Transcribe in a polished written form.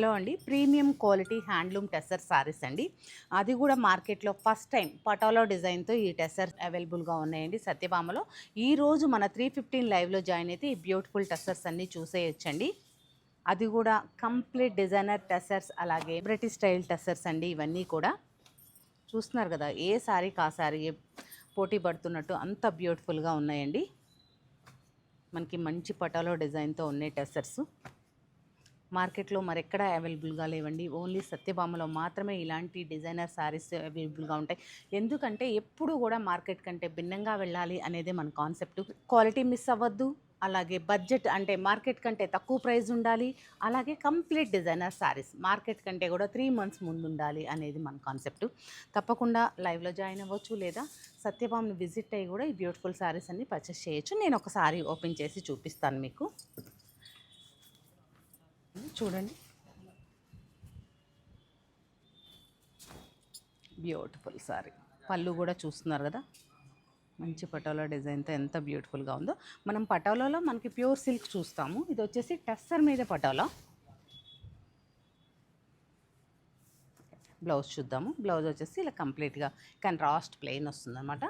Hello అండి, premium quality handloom tussar saris అండి. అది కూడా మార్కెట్లో ఫస్ట్ టైం పటోలా డిజైన్తో ఈ టెస్సర్స్ అవైలబుల్గా ఉన్నాయండి సత్యభామలో. ఈరోజు మన 315 లైవ్లో జాయిన్ అయితే ఈ బ్యూటిఫుల్ టెస్సర్స్ అన్నీ చూసేయచ్చండి. అది కూడా కంప్లీట్ డిజైనర్ టెస్సర్స్, అలాగే బ్రిటిష్ స్టైల్ టెస్సర్స్ అండి. ఇవన్నీ కూడా చూస్తున్నారు కదా, ఏ సారీకి ఆ సారీ పోటీ పడుతున్నట్టు అంత బ్యూటిఫుల్గా ఉన్నాయండి. మనకి మంచి పటోలా డిజైన్తో ఉన్నాయి టెస్సర్స్. మార్కెట్లో మరెక్కడ అవైలబుల్గా లేవండి. ఓన్లీ సత్యభామలో మాత్రమే ఇలాంటి డిజైనర్ శారీస్ అవైలబుల్గా ఉంటాయి. ఎందుకంటే ఎప్పుడు కూడా మార్కెట్ కంటే భిన్నంగా వెళ్ళాలి అనేదే మన కాన్సెప్ట్. క్వాలిటీ మిస్ అవ్వద్దు, అలాగే బడ్జెట్ అంటే మార్కెట్ కంటే తక్కువ ప్రైస్ ఉండాలి, అలాగే కంప్లీట్ డిజైనర్ శారీస్ మార్కెట్ కంటే కూడా 3 months ముందు ఉండాలి అనేది మన కాన్సెప్ట్. తప్పకుండా లైవ్లో జాయిన్ అవ్వచ్చు, లేదా సత్యభామని విజిట్ అయ్యి కూడా ఈ బ్యూటిఫుల్ శారీస్ అన్ని పర్చేస్ చేయొచ్చు. నేను ఒక సారీ ఓపెన్ చేసి చూపిస్తాను మీకు. చూడండి, బ్యూటిఫుల్ సారీ. పళ్ళు కూడా చూస్తున్నారు కదా, మంచి పటోలా డిజైన్తో ఎంత బ్యూటిఫుల్గా ఉందో. మనం పటోలాలో మనకి ప్యూర్ సిల్క్ చూస్తాము, ఇది వచ్చేసి టెస్సర్ మీద పటోలా. బ్లౌజ్ చూద్దాము. బ్లౌజ్ వచ్చేసి ఇలా కంప్లీట్గా కాంట్రాస్ట్ ప్లెయిన్ వస్తుంది అనమాట.